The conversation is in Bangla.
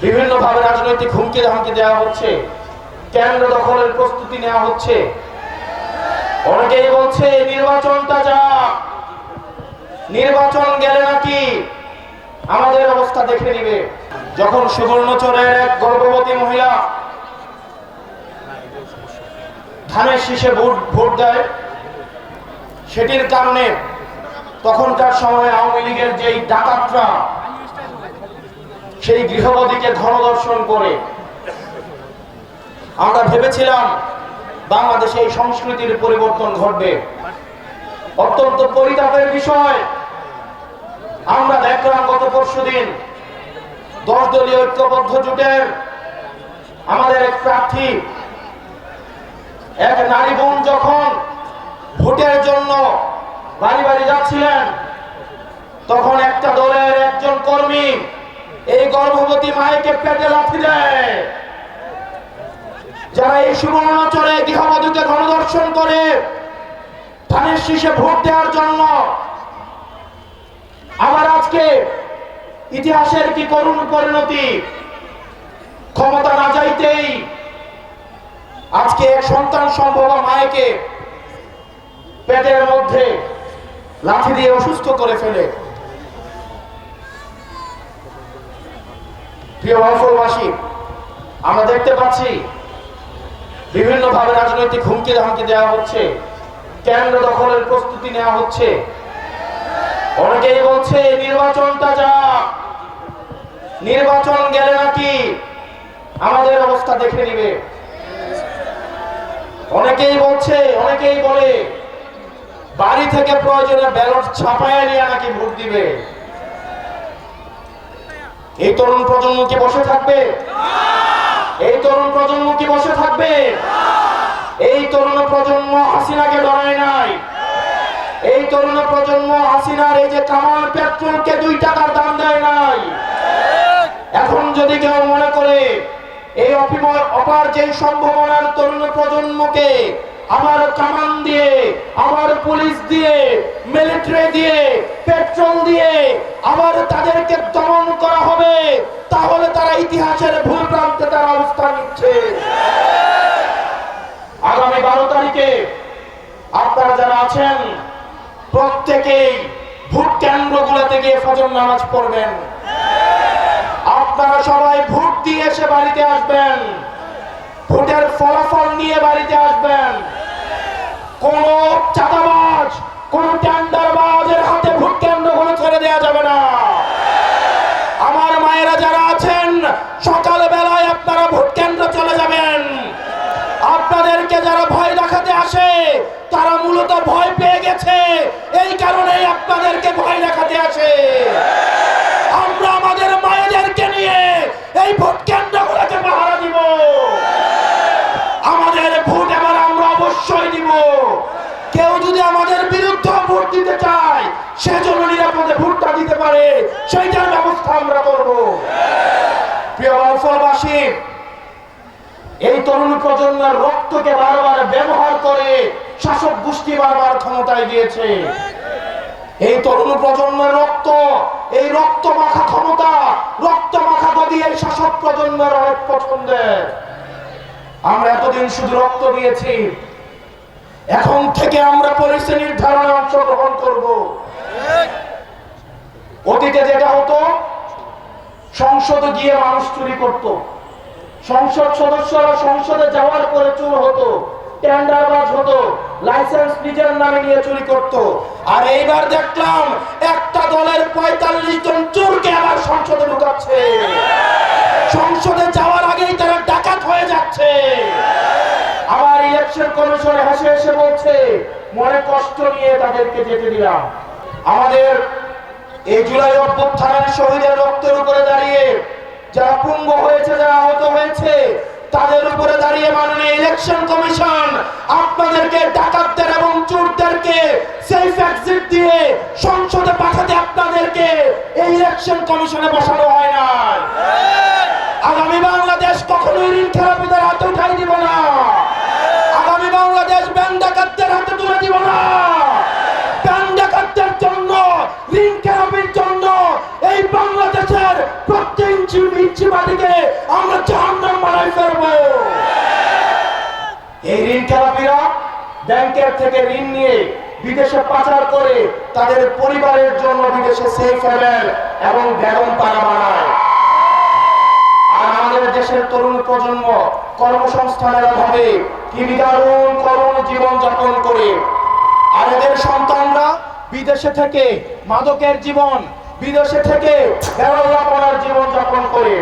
বিভিন্নভাবে রাজনৈতিক হুমকি ধামকি দেওয়া হচ্ছে, কেন্দ্র দখলের প্রস্তুতি নেওয়া হচ্ছে। অনেকেই বলছে নির্বাচনটা যা, নির্বাচন গেলে নাকি আমাদের অবস্থা দেখে নিবে। যখন সুবর্ণচরের এক গর্ভবতী মহিলা ধানের শীষে ভোট দেয়, সেটির কারণে তখনকার সময় আওয়ামী লীগের যেই ডাকাতরা সেই গৃহবধূকে ধর্ষণ করে, আমরা ভেবেছিলাম বাংলাদেশে এই সংস্কৃতির পরিবর্তন ঘটবে। অত্যন্ত পরিতাপের বিষয়, আমরা দেখলাম গত পরশুদিন 10 দলীয় ঐক্যবদ্ধ জোটের আমাদের এক প্রার্থী, এক নারী বোন যখন ভোটের জন্য বাড়ি বাড়ি যাচ্ছিলেন, তখন একটা দলের একজন কর্মী এই গর্ভবতী মায়েকে পেটে লাথি দেয়। যারা এই সুবর্ণচরে গৃহবধূকে ধর্ষণ করে ধানের শীষে ভোট দেওয়ার জন্য, আবার আজকে ইতিহাসের কি করুণ পরিণতি, ক্ষমতা না যাইতেই আজকে এক সন্তান সম্ভবা মায়েকে পেটের মধ্যে লাঠি দিয়ে অসুস্থ করে ফেলে। প্রিয় অঞ্চলবাসী, আমরা দেখতে পাচ্ছি বিভিন্নভাবে রাজনৈতিক হুমকি ধামকি দেওয়া হচ্ছে, কেন্দ্র দখলের প্রস্তুতি নেওয়া হচ্ছে। অনেকেই বলছে নির্বাচনটা যা, নির্বাচন গেলে নাকি আমাদের অবস্থা দেখে নিবে। অনেকেই বলে বাড়ি থেকে প্রয়োজনে ব্যালট ছাপায় নিয়ে নাকি ভোট দিবে। এই তরুণ প্রজন্ম কি বসে থাকবে? এই তরুণ প্রজন্ম কি বসে থাকবে? এই তরুণ প্রজন্ম হাসিনাকে ডরায় নাই। এই তরুণ প্রজন্ম হাসিনার এই যে কামাল পেট্রোলকে 2 টাকার দাম দেয় নাই। এখন যদি কেউ মনে করে এই অপার যে সম্ভাবনার তরুণ প্রজন্মকে আবার কামান দিয়ে, আবার পুলিশ দিয়ে, মিলিটারি দিয়ে, পেট্রোল দিয়ে আবার তাদেরকে দমন করা হবে, তাহলে তারা ইতিহাসের ভুল প্রান্তে তার অবস্থান নিচ্ছে। আগামী 12 তারিখে আপনারা যারা আছেন প্রত্যেকেই ভোট কেন্দ্রগুলোতে গিয়ে ফজর নামাজ পড়বেন। আপনারা সবাই ভোট দিয়ে এসে বাড়িতে আসবেন, ভোটের ফলাফল নিয়ে বাড়িতে আসবেন। কোন চাঁদাবাজ, কোন টেন্ডারবাজের হাতে ভোট কেন্দ্রগুলো ছেড়ে দেওয়া যাবে না। আমার মায়েরা যারা আছেন, সকাল বেলায় আপনারা ভোট কেন্দ্র চলে যাবেন। আপনাদেরকে যারা ভয় দেখাতে আসে, তারা মূলত ভয় পেয়ে গেছে, এই কারণেই আপনাদেরকে ভয় দেখাতে আসে। আমরা আমাদের মায়েদেরকে নিয়ে এই ভোট কেন্দ্রগুলোকে পাহারা দিব। আমাদের ভোট এবার আমরা অবশ্যই দিব। কেউ যদি আমাদের বিরুদ্ধে ভোট দিতে চায়, সেজন্য নিরাপদে ভোটটা দিতে পারে, সেইটার ব্যবস্থা আমরা করব। প্রিয় অঞ্চলবাসী, এই তরুণ প্রজন্মের রক্তকে বারবার ব্যবহার করে শাসক গোষ্ঠী বারবার ক্ষমতায় গিয়েছে। এই তরুণ প্রজন্মের রক্ত, এই রক্ত মাখা ক্ষমতা, রক্ত মাখা গদি এই শাসক প্রজন্মের অনেক পছন্দের। আমরা এতদিন শুধু রক্ত দিয়েছি, এখন থেকে আমরা পলিসি নির্ধারণে অংশগ্রহণ করব। অতীতে যেটা হতো, সংসদে গিয়ে মানুষ চুরি করত, সংসদ সদস্যরা সংসদে যাওয়ার পরে চুর হতো, টেন্ডারবাজ হতো, লাইসেন্স নিজের নামে নিয়ে চুরি করত। আর এইবার দেখলাম একটা দলের 45 জন চোরকে আবার সংসদে ঢুকাচ্ছে। সংসদে যাওয়ার আগেই তারা ডাকাত হয়ে যাচ্ছে। আবার ইলেকশন কমিশনে হেসে হেসে বলছে মনে কষ্ট নিয়ে তাদেরকে যেতে দিলাম। আমাদের এই জুলাই অভ্যুত্থানের শহীদের রক্তের উপরে দাঁড়িয়ে যারা পঙ্গু হয়েছে, যারা আহত হয়েছে, তাদের উপরে দাঁড়িয়ে মাননীয় ইলেকশন কমিশন আপনাদেরকে ডাকাতদের এবং চোরদেরকে সেফ এক্সিট দিয়ে সংসদে পাঠাতে আপনাদেরকে এই ইলেকশন কমিশনে বসানো হয় না। আগামী বাংলাদেশ কখনোই ঋণ খেলাপিদের হাতে উঠাই দিব না। আগামী বাংলাদেশ ব্যাংক ডাকাতদের হাতে তুলে দিব না। ব্যাংক ডাকাতদের জন্য, ঋণ খেলাপির জন্য এই বাংলাদেশের প্রত্যেক ইঞ্চি বিচ্ছিবাদীকে আমরা জাহান্নাম বানাই ফেলবো। এই ঋণ খেলাপিরা ব্যাংকের থেকে ঋণ নিয়ে বিদেশে পাচার করে তাদের পরিবারের জন্য বিদেশে সেফ হেভেন এবং বেগম পাড়া বানায়। আর আমাদের দেশের তরুণ প্রজন্ম কর্মসংস্থানের অভাবে কি নিদারুণ করুণ জীবন যাপন করে। আর এদের সন্তানরা বিদেশে থেকে মাদকের জীবন, বিদেশে থেকে বেরোল্লা পড়ার জীবন যাপন করে।